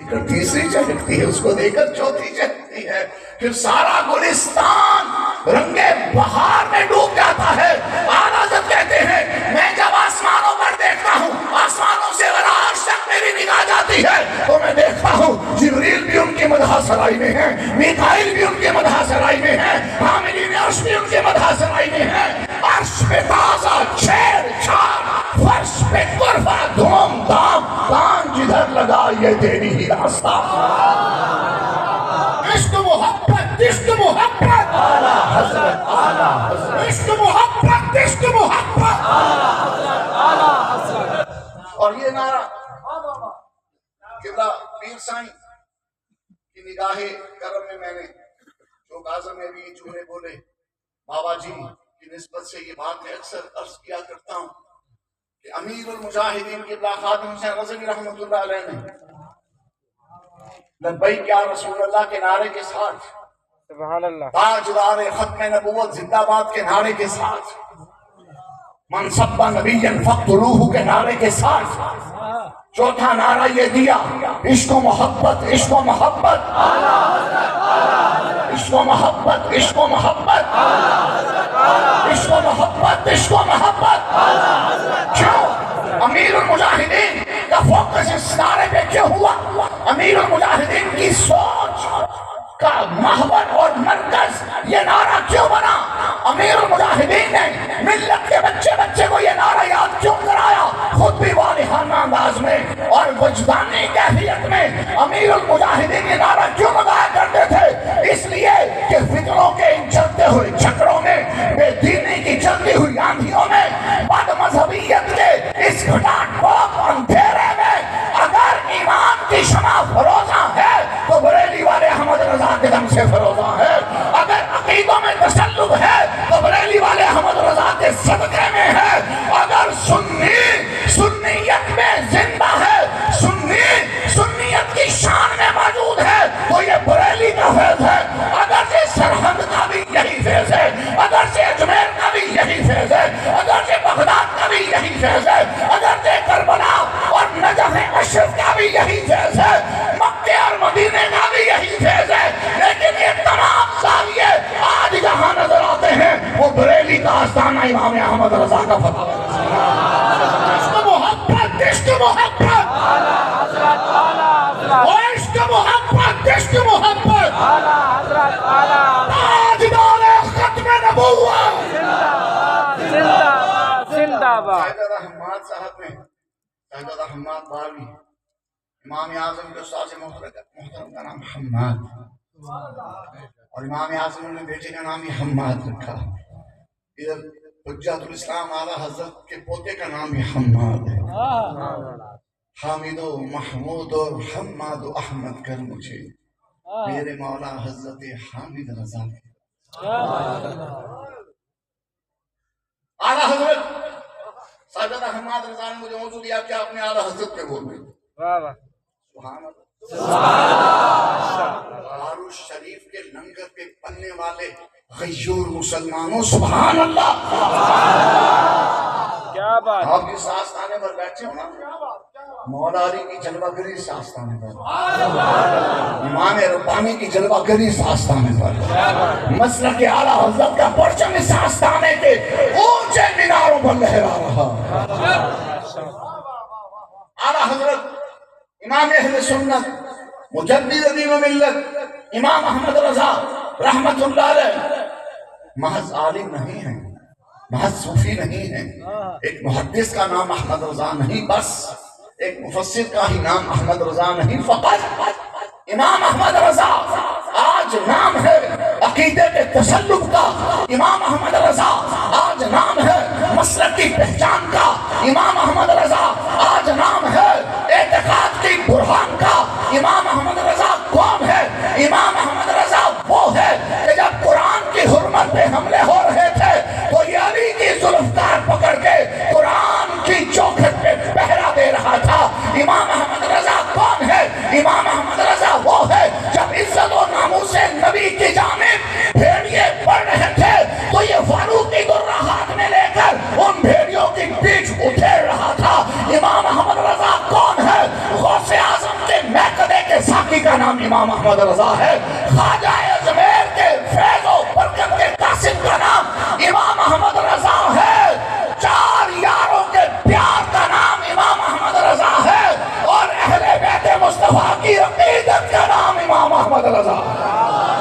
پھر تیسری چہکتی ہے، اس کو دے کر چوتھی چہکتی ہے، پھر سارا گلستان رنگے بہار میں ڈوب جاتا ہے۔ اعلیٰ حضرت کہتے ہیں میں جب آسمانوں پر دیکھتا ہوں، آسمانوں سے اگر عرش تک میری نگاہ جاتی ہے تو میں دیکھتا ہوں جبریل بھی ان کی مدح سرائی میں ہیں، میکائیل بھی ان کے مدح سرائی میں ہیں، حاملین عرش بھی ان کے مدح سرائی میں ہیں۔ عرش پہ تازہ چھیڑ چھاڑ، فرش پہ قرفہ دھوم دھام، کان جدھر لگا یہ تیری ہی راستہ۔ عشق محبت، عشق محبت، اعلیٰ حضرت، اعلیٰ حضرت، عشق محبت، عشق محبت، اعلیٰ حضرت، اعلیٰ حضرت۔ اور یہ نعرہ قبلہ پیر سائیں کی نگاہ کرم میں نے جو اعظم میں بھی جملے بولے، بابا جی کی نسبت سے یہ بات میں اکثر عرض کیا کرتا ہوں کہ امیر المجاہدین قبلہ خادم حسین غزنوی رحمۃ اللہ علیہ نے لبیک یا رسول اللہ کے نعرے کے ساتھ، سبحان اللہ، تاجدار ختم نبوت زندہ باد کے نعرے کے ساتھ، من سب نبیا فاقتلوہ کے نعرے کے ساتھ چوتھا نعرہ یہ دیا، عشق و محبت، عشق و محبت، عشق و محبت، عشق و محبت، عشق و محبت، عشق و محبت۔ کیوں امیر المجاہدین کا فوکس اس نعرے پہ کیوں ہوا؟ امیر المجاہدین کی سوچ کا محور اور مرکز یہ نعرہ کیوں بنا؟ امیر المجاہدین نے ملت کے بچے بچے کو یہ نعرہ یاد کیوں کرایا؟ خود بھی والہانہ انداز میں اور وجدانی کیفیت میں امیر المجاہدین یہ نعرہ کیوں لگایا کرتے تھے؟ اس لیے کہ فتنوں کے ان چلتے ہوئے چکروں میں، بے دینی کی چلتی ہوئی آندھیوں میں، بد مذہبیت کے اس گھٹاٹ پوک اندھیرے میں اگر ایمان کی شمع فروزاں ہے تو بریلی والے احمد رضا کے دم سے فروزاں ہے، اگر عقیدوں میں تسلط ہے تو بریلی والے احمد رضا کے صدقے میں ہے، اگر سنیت میں زندہ ہے، سنیت کی شان میں موجود ہے تو یہ بریلی کا فیض ہے، اگرچہ سرہند کا بھی یہی فیض ہے، اگرچہ اجمیر کا بھی یہی فیض ہے، اگرچہ بغداد کا بھی یہی فیض ہے، اگرچہ کربلا اور نجف اشرف کا بھی یہی فیض ہے، مکے اور مدینے کا بھی یہی فیض ہے، لیکن یہ تمام زاویے آج جہاں نظر آتے ہیں وہ بریلی کا آستانہ امام احمد رضا کا فتح ہے۔ عشق محبت، عشق محبت، عشق محبت، عشق محبت، تاجدار ختم نبوت زندہ باد۔ سیدہ حماد صاحب نے، سیدہ حماد باروی امام اعظم کے استاد محترم کا نام حماد، اور امام اعظم نے بیٹے کا نام ہی حماد رکھا، ادھر حجت الاسلام اعلیٰ حضرت کے پوتے کا نام ہی حماد ہے۔ حامد و محمود اور حماد و احمد کر مجھے میرے مولا حضرت حامد رضا کے۔ اعلیٰ حضرت سیدہ حماد رضا نے مجھے موضوع دیا کہ آپ نے اعلیٰ حضرت پہ بول رہے سبحان اللہ، عروش شریف کے لنگر پہ بننے والے غیور مسلمانوں سبحان اللہ، کیا بات، آپ اس آستانے پر بیٹھے ہو نا، مولا علی کی جلوہ گری اس آستانے پر، امام ربانی کی جلوہ گری اس آستانے پر، مسلک اعلیٰ حضرت کا پرچم اس آستانے کے اونچے میناروں پر لہرا رہا۔ اعلیٰ حضرت امام اہل سنت مجدد دین و ملت امام احمد رضا رحمت اللہ علیہ محض عالم نہیں ہیں، محض صوفی نہیں ہیں، ایک محدث کا نام احمد رضا نہیں بس، ایک مفسر کا ہی نام احمد رضا نہیں فقط، امام احمد رضا آج نام ہے عقیدے کے تسلط کا، امام احمد رضا آج نام ہے مسلک کی پہچان کا، امام احمد رضا آج نام ہے اعتقاد کی برہان کا، امام احمد رضا کون ہے؟ امام احمد رضا وہ ہے کہ جب قرآن کی حرمت پہ حملے ہو رہے تھے تو یہ علی کی ذوالفقار پکڑ کے قرآن کی چوکھٹ پہ پہرا دے رہا تھا۔ امام احمد رضا کون ہے؟ امام احمد رضا وہ ہے جب عزت و ناموس نبی کی جانب بھیڑیے پڑ رہے تھے تو یہ فاروقی درہ ہاتھ میں لے کر ان بھیڑیوں کی پیٹھ ادھیڑ رہا تھا۔ امام احمد رضا کون ہے؟ غوث اعظم کے میکدے کے ساکی کا نام امام احمد رضا ہے، خواجہ اجمیر کے فیض و برکت کے قاسم کا نام امام احمد رضا ہے، چار یاروں کے پیار کا نام امام احمد رضا ہے، اور اہل بیت مصطفیٰ کی عقیدت کا نام امام احمد رضا ہے۔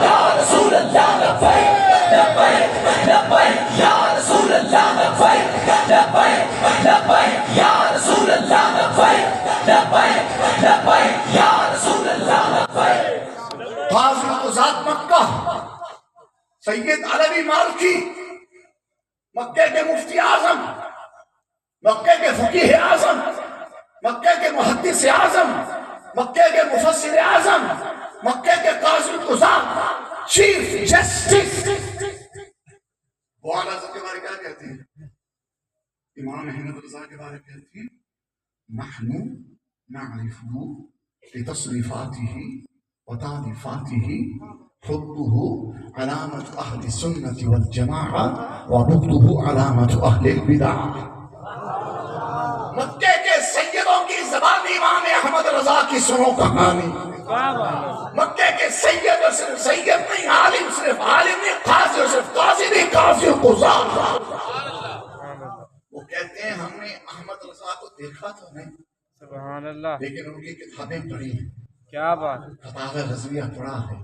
یا رسول اللہ لبیک لبیک لبیک یا رسول اللہ لبیک لبیک لبیک یا رسول اللہ لبیک لبیک لبیک یا رسول اللہ لبیک۔ قاضی قضات مکہ سید علوی مالکی، مکے کے مفتی اعظم، مکے کے فقیہ اعظم، مکے کے محدث اعظم، مکے کے مفسر اعظم، مکے کے قاضی قضات، چیف جسٹس، وہ اعلیٰ حضرت کے بارے کیا کہتے ہیں؟ امام احمد رضا کے بارے کہتے ہیں نحن نعرفه لتصریفاته وتعریفاته حبه علامة أهل السنة والجماعة وبغضه علامة أهل البدع۔ مکے کے سیدوں کی زبان امام احمد رضا کی سنو کہانی، مکے کے سید اور صرف سید نہیں، عالم صرف عالم نہیں، قاضی اور صرف قاضی نہیں، قاضی اور قضات۔ وہ کہتے ہیں ہم نے احمد رضا کو دیکھا تو نہیں، سبحان اللہ، لیکن ان کی کتابیں پڑھی ہیں۔ کیا بات، فتاوی رضویہ پڑھا ہے،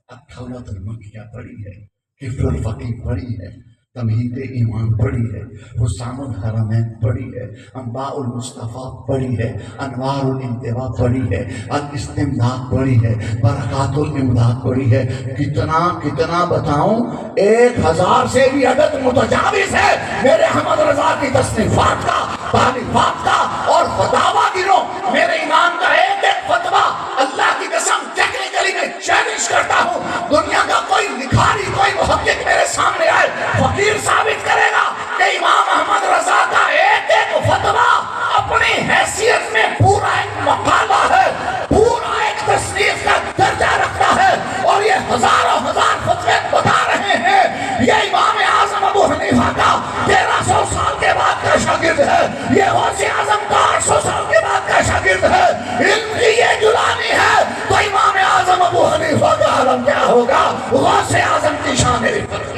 الدولۃ المکیہ پڑھی ہے، کفر الفقیہ پڑھی ہے، تمہید ایمان پڑھی ہے، حسام الحرمین پڑھی ہے، انباء المصطفیٰ پڑھی ہے، انوار الانتباہ پڑھی ہے، الاستمداد پڑھی ہے، برکات الامداد پڑھی ہے۔ کتنا کتنا بتاؤں، 1000 سے بھی عدد متجاوز ہے میرے احمد رضا کی تصنیفات کا، تعلیفات کا اور فتاویٰ گنو۔ میرے امام کا ایک ایک فتویٰ اللہ کی قسم ٹیکنیکلی میں چیلنج کرتا ہوں، دنیا کا کوئی لکھاری کوئی محقق میرے سامنے آئے، فقیر ثابت کرے گا کہ امام احمد رضا کا ایک ایک فتویٰ اپنی حیثیت میں پورا ایک مقالہ ہے، پورا ایک تصنیف کا درجہ رکھتا ہے، اور یہ ہزاروں ہزار فتوے بتا رہے ہیں۔ یہ امام اعظم ابو حنیفہ کا 1300 سال کے بعد کا شاگرد ہے، یہ غوث اعظم کا 800 سال کے بعد کا شاگرد ہے۔ علم کی یہ جلانی ہے تو امام اعظم ابو حنیفہ کا عالم کیا ہوگا؟ غوث اعظم کی شان رفعت۔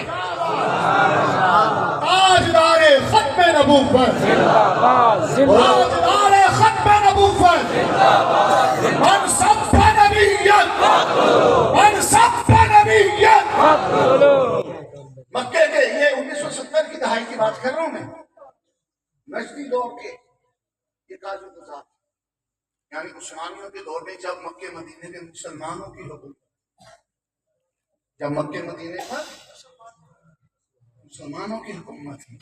تاجدار ختم نبوت، تاجدار ختم نبوت، من سب نبیت، من سب نبیت۔ مکے کے یہ 1970 کی دہائی کی بات کر رہا ہوں میں، نجدی دور کے یہ قاضی قضات، یعنی عثمانیوں کے دور میں جب مکے مدینے میں مسلمانوں کی حکومت، جب مکے مدینے پر مسلمانوں کی حکومت تھی،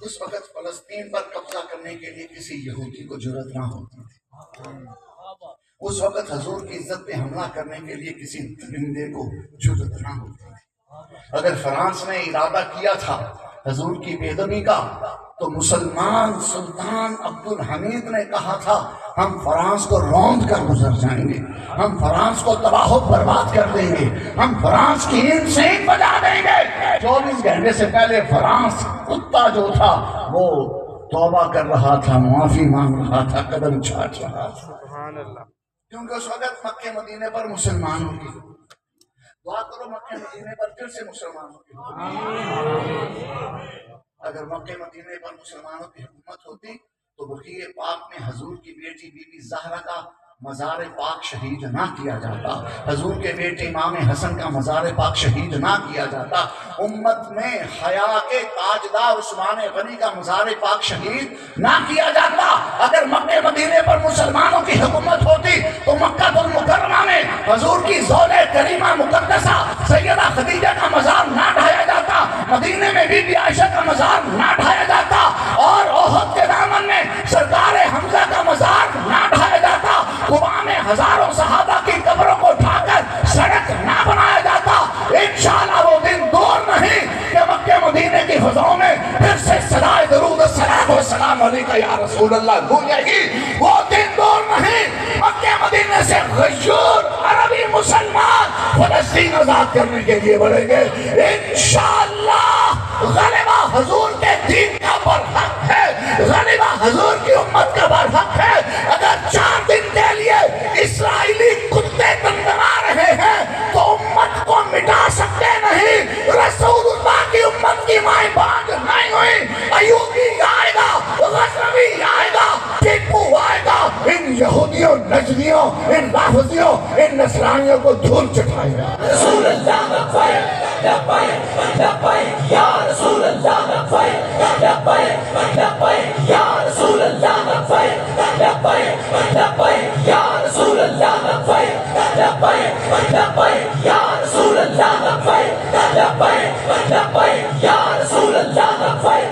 اس وقت فلسطین پر قبضہ کرنے کے لیے کسی یہودی کو جرأت نہ ہوتی تھی، اس وقت حضور کی عزت پہ حملہ کرنے کے لیے کسی درندے کو جرأت نہ ہوتی تھی۔ اگر فرانس نے ارادہ کیا تھا حضور کی بےدبی کا تو مسلمان سلطان عبد الحمید نے کہا تھا ہم فرانس کو روند کر گزر جائیں گے، ہم فرانس کو تباہ و برباد کر دیں گے، ہم فرانس کی اینٹ سے اینٹ بجا دیں گے۔ 24 گھنٹے سے پہلے فرانس کتا جو تھا وہ توبہ کر رہا تھا، معافی مانگ رہا تھا، قدم چھاٹ رہا تھا، سبحان اللہ، کیونکہ اس وقت مکے مدینے پر مسلمانوں کی، دعا کرو مکے مدینے پر پھر سے مسلمانوں کی، اگر مکے مدینے پر مسلمانوں کی حکومت ہوتی تو بقیہ پاک میں حضور کی بیٹی بی بی زہرا کا مزار پاک شہید نہ کیا جاتا، حضور کے بیٹے امام حسن کا مزار پاک شہید نہ کیا جاتا، امت میں حیا کے تاجدار عثمان غنی کا مزار پاک شہید نہ کیا جاتا۔ اگر مکہ مدینے پر مسلمانوں کی حکومت ہوتی تو مکہ المکرمہ میں حضور کی زوج کریمہ مقدسہ سیدہ خدیجہ کا مزار نہ ڈھایا جاتا، مدینے میں بی بی عائشہ کا مزار نہ ڈھایا جاتا، اور احد کے دامن میں سرکار حمزہ کا مزار نہ ڈھایا جاتا، قباء میں ہزاروں صحابہ کی قبروں کو اٹھا کر سڑک نہ بنایا جاتا۔ انشاءاللہ وہ دن دور نہیں کہ مکہ مدینے کی فضاؤں میں پھر سے صدائے درود السلام والسلام علیکہ یا رسول اللہ گونجے گی، وہ دن دور نہیں مکہ مدینے سے غیور عربی مسلمان فلسطین آزاد کرنے کے لیے بڑھیں گے۔ انشاءاللہ غلبہ حضور کے دین کا برحق ہے، غلبہ حضور کی امت کا برحق ہے۔ اگر 4 دن کے لیے اسرائیلی کتے تندر لفظیوں ان نصرانیوں کو دھول چٹھائے گا. رسول اللہ لبیک لبیک لبیک یا رسول اللہ لبیک لبیک لبیک یا رسول اللہ لبیک لبیک لبیک یا رسول اللہ لبیک لبیک لبیک یا رسول اللہ لبیک لبیک لبیک یا رسول اللہ لبیک.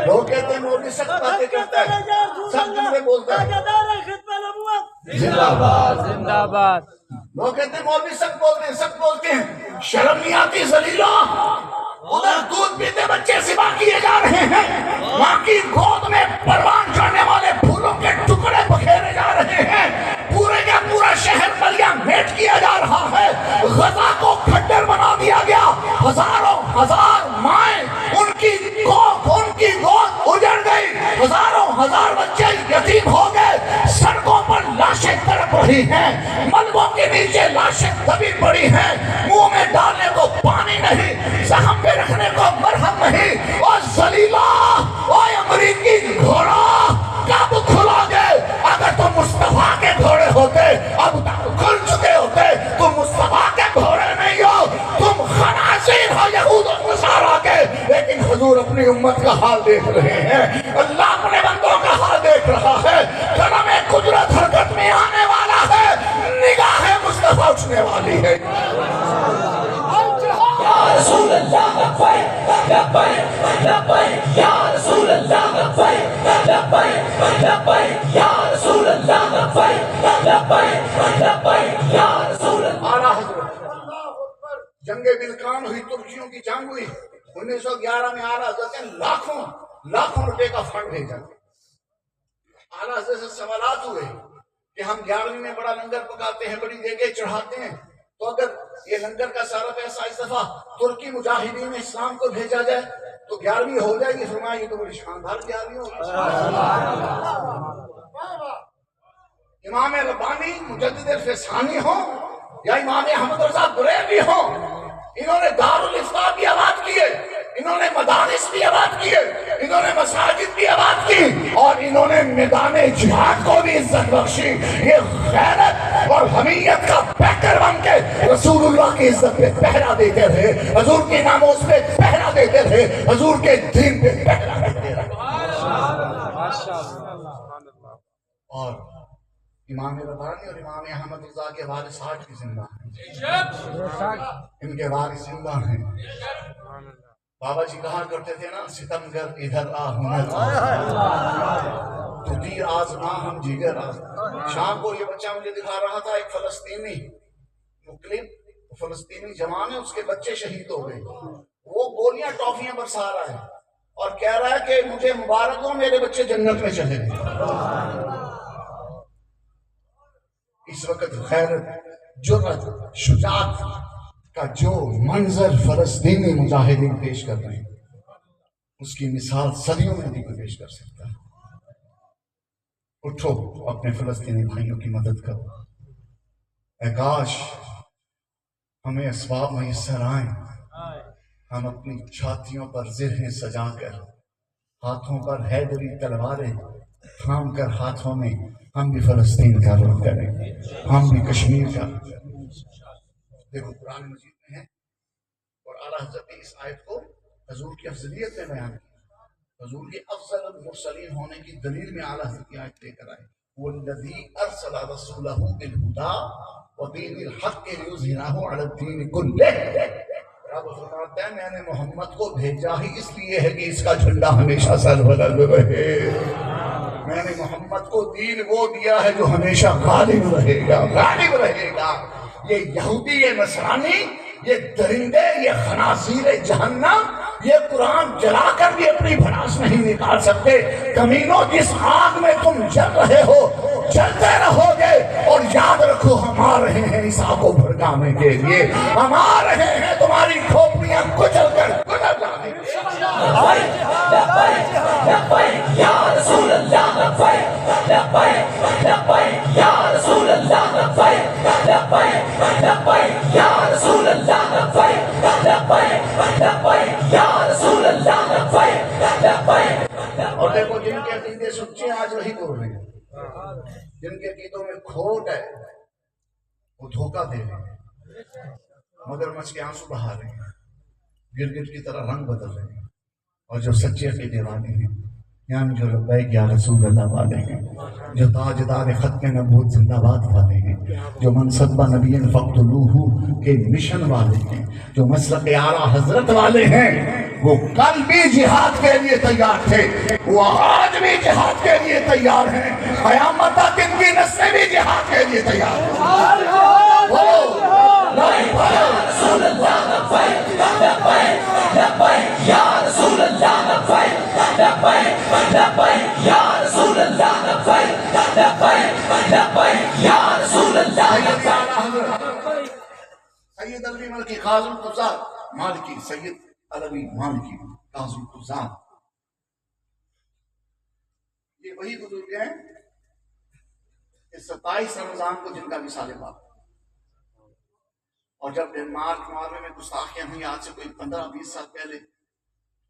لوگ کہتے ہیں مولوی سخت باتیں کرتا ہے, سخت جملے بولتا ہے. زندہ باد زندہ باد. لوگ کہتے ہیں مولوی سخت بولتے ہیں, سخت بولتے ہیں. شرم نہیں آتی ذلیلوں؟ ادھر دودھ پیتے بچے ذبح کیے جا رہے ہیں, ماں کی گود میں پروان چڑھنے والے پھولوں کے ٹکڑے بکھیرے جا رہے ہیں, پورے کا پورا شہر بلیا میٹ کیا جا رہا ہے, غزہ کو کھنڈر بنا دیا گیا, ہزاروں ہزار مائیں ان کی گود اجڑ گئی, ہزاروں ہزار بچے یتیم ہو گئے, سڑکوں پر لاشیں تڑپ رہی ہیں, ملبوں کے نیچے لاشیں دبی پڑی ہیں, منہ میں ڈالنے کو پانی نہیں, زخم پہ رکھنے کو مرہم نہیں. اور ذلیلا, اوے امریکی گھوڑا کب کھلا گئے؟ اگر تم مصطفیٰ کے گھوڑے ہوتے اب تک کھل چکے ہوتے. تم مصطفیٰ کے گھوڑے نہیں ہو, تم خنازیر ہو یہود و نصارا کے. لیکن حضور اپنی امت کا حال دیکھ رہے ہیں, اللہ اپنے بندوں کا حال دیکھ رہا ہے. قدم قدرت حرکت میں آنے والا ہے, نگاہ مصطفیٰ اٹھنے والی ہے. یا رسول اللہ لبیک لبیک لبیک یا رسول اللہ لبیک لبیک لبیک یا رسول اللہ لبیک لبیک لبیک یا رسول اللہ. اعلیٰ حضرت جنگ بلقان ہوئی, ترکیوں کی جنگ ہوئی 1911 میں. اعلیٰ حضرت نے لاکھوں روپے کا فنڈ بھیجا. اعلیٰ حضرت سے سوالات ہوئے کہ ہم 11ویں میں بڑا لنگر پکاتے ہیں, بڑی دیگیں چڑھاتے ہیں, تو اگر یہ لنگر کا سارا پیسہ اس دفعہ ترکی مجاہدین اسلام کو بھیجا جائے تو 11ویں ہو جائے گی. فرمایا یہ تو بڑی شاندار 11ویں ہوگی. امام ربانی مجدد الفسانی ہو یا امام احمد رضا بریلوی ہو, انہوں نے دارالافتاء بھی آباد کیے, انہوں نے مدارس بھی آباد کیے, انہوں نے مساجد بھی آباد کی, اور انہوں نے میدان جہاد کو بھی عزت بخشی. یہ غیرت اور حمیت کا پیکر بن کے رسول اللہ کی عزت پہ پہرا دیتے رہے, حضور کی ناموس پہ پہرا دیتے رہے, حضور کے دین پہ پہرا دیتے رہے. اور امام ربانی اور امام احمد رضا کے وارث آج بھی زندہ ہیں, ان کے وارث زندہ ہیں. بابا جی کہا کرتے تھے نا, ستمگر ادھر آ ہنر تو تیر آزما ہم جگر آزما. شام کو یہ بچہ مجھے دکھا رہا تھا, ایک فلسطینی مقیم فلسطینی جوان ہے, اس کے بچے شہید ہو گئے, وہ گولیاں ٹافیاں برسا رہا ہے اور کہہ رہا ہے کہ مجھے مبارک ہو, میرے بچے جنت میں چلے گئے. اس وقت غیرت, جرأت, شجاعت کا جو منظر فلسطینی مجاہدین پیش کر رہے ہیں, اس کی مثال صدیوں میں نہیں کوئی پیش کر سکتا. اٹھو, اپنے فلسطینی بھائیوں کی مدد کرو. اے کاش ہمیں اسباب میسر آئیں, ہم اپنی چھاتیوں پر زرہیں سجا کر, ہاتھوں پر حیدری تلواریں تھام کر, ہاتھوں میں ہم بھی فلسطین کا رخ کریں, ہم بھی کشمیر کا. دیکھو قرآن مجید میں ہے, اور اعلیٰ حضرت نے اس آیت کو حضور کی افضلیت میں بیان کیا. حضور کے افضل المرسلین ہونے کی دلیل میں اعلیٰ حضرت کی آیت لے کر آئے, وَالَّذِي أَرْسَلَ رَسُولَهُ بِالْهُدَىٰ وَدِينِ الْحَقِّ لِيُظْهِرَهُ عَلَى الدِّينِ كُلِّهِ. رب فرماتا ہے میں نے محمد کو بھیجا ہی اس لیے ہے کہ اس کا جھنڈا ہمیشہ سر بلند رہے. میں نے محمد کو دین وہ دیا ہے جو ہمیشہ غالب رہے گا, غالب رہے گا. یہ یہودی, یہ نصرانی, یہ درندے, یہ خنازیر جہنم, یہ قرآن جلا کر بھی اپنی بھڑاس نہیں نکال سکتے. کمینوں, جس آگ میں تم جل رہے ہو جلتے رہو گے, اور یاد رکھو ہم آ رہے ہیں اس آگ کو بھڑکانے کے لیے, ہم آ رہے ہیں تمہاری کھوپڑیاں کچل کر گزر جانے کے لیے. لبیک لبیک یا رسول اللہ لبیک لبیک لبیک یا رسول اللہ لبیک لبیک لبیک یا رسول اللہ لبیک لبیک لبیک یا رسول اللہ لبیک لبیک. اور دیکھو جن کے عقیدے سچے آج وہی بول رہے ہیں, جن کے عقیدوں میں کھوٹ ہے وہ دھوکہ دے رہے ہیں، مگرمچھ کے آنسو بہا رہے ہیں، گرگٹ کی طرح رنگ بدل رہے ہیں، اور جو سچے عقیدے والے ہیں، یعنی جو لبیک یا رسول اللہ والے ہیں، جو تاجدار ختم نبوت زندہ باد والے ہیں، جو منصبہ نبی فقتلوہ کے مشن والے ہیں، جو مسلک اعلیٰ حضرت والے ہیں، وہ کل بھی جہاد کے لیے تیار تھے، وہ آج بھی جہاد کے لیے تیار ہیں، قیامت تک ان کی نسلیں بھی جہاد کے لیے تیار ہیں۔ بولو لا الہ الا رسول اللہ لبیک لبیک لبیک یا رسول اللہ لبیک لبیک لبیک یا رسول اللہ لبیک لبیک لبیک یا رسول اللہ لبیک۔ سید علوی مالکی قاضی القضات مالکی، سید علوی مالکی قاضی القضات، یہ وہی بزرگ ہیں کہ 27 رمضان کو جن کا وصال پاک، اور جب ڈنمارک ناروے میں گستاخیاں ہوئی آج سے کوئی 15-20 سال پہلے،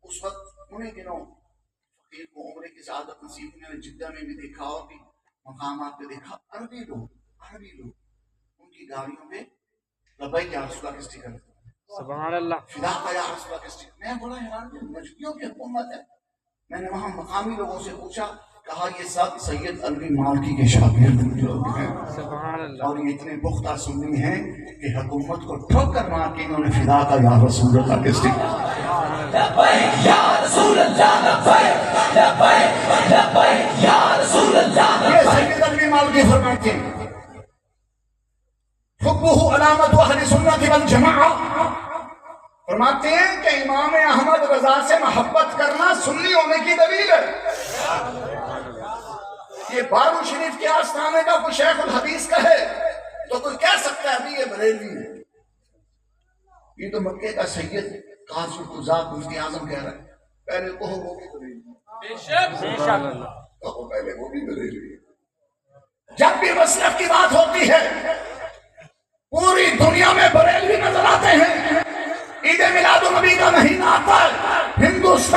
اس وقت انہیں دنوں فقیر کو عمرے کی سعادت نصیب ہوئی، میں نے جدہ میں بھی دیکھا اور بھی مقامات پہ دیکھا، عربی لوگ ان کی گاڑیوں پہ لبیک یا رسول اللہ کے اسٹیکر، سبحان اللہ، فداک یا رسول اللہ کے اسٹیکر۔ میں بڑا حیران ہوں، نجدیوں کی حکومت ہے۔ میں نے وہاں مقامی لوگوں سے پوچھا، کہا یہ سب سید علوی مالکی کے شاگرد لوگ ہیں، سبحان اللہ، اور یہ اتنے پختہ سنی ہیں کہ حکومت کو ٹھوکر مار کے انہوں نے فداک یا رسول اللہ کے اسٹیکر۔ لبیک یا رسول اللہ لبیک لبیک لبیک یا رسول اللہ یہ سید علوی مالکی فرماتے ہیں، حبہ علامت اہل سنت والجماعہ، فرماتے ہیں کہ امام احمد رضا سے محبت کرنا سنی ہونے کی دلیل ہے۔ یہ بارو شریف کے آستانے کا کوئی شیخ الحدیث کہے تو کوئی کہہ سکتا ہے ابھی یہ بریلوی ہے، یہ تو مکے کا سید قاضی القضات مفتی اعظم کہہ رہا ہے، پہلے کہو وہ بھی بریلوی ہے، کہو پہلے وہ بھی بریلوی ہے۔ جب بھی مسلک کی بات ہوتی ہے پوری دنیا میں بریلوی نظر آتے ہیں۔ عید میلاد النبی کا مہینہ آتا ہے، ہندوستان